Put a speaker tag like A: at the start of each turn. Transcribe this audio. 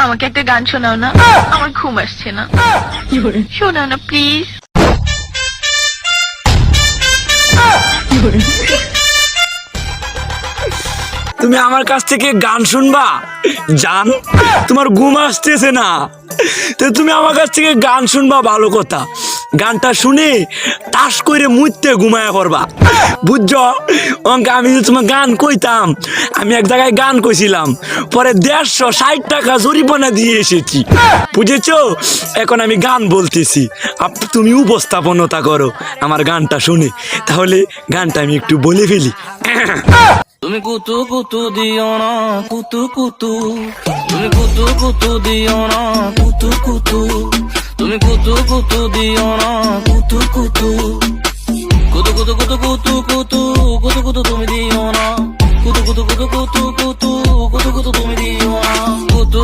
A: আমাকে একটা গান শোনাও না, আমার ঘুম আসছে না। শোনাও না প্লিজ।
B: তুমি আমার কাছ থেকে গান শুনবা? জান, তোমার ঘুম আসতেছে না, তো তুমি আমার কাছ থেকে গান শুনবা ভালো কথা। গানটা শুনে তাস করে মুইতে ঘুমায়া করবা, বুঝছো? আমি যে তোমার গান কইতাম, আমি এক জায়গায় গান কইছিলাম, পরে 160 টাকা জরিমানা দিয়ে এসেছি, বুঝেছো? এখন আমি গান বলতেছি, তুমি উপস্থাপনতা করো আমার গানটা শুনে। তাহলে গানটা আমি একটু বলে ফেলি।
C: তুমি কুতু কুতু দিও না কুতু কুতু, তুমি কুতু কুতু দিও না কুতু কুতু, তুমি কুতু কুতু দিও না কুতু কুতু, কুতু কুতু কুতু কুতু কুতু কুতু কুতু তুমি দিও না, কুতু কুতু কুতু কুতু কুতু কুতু কুতু তুমি দিও না, কুতু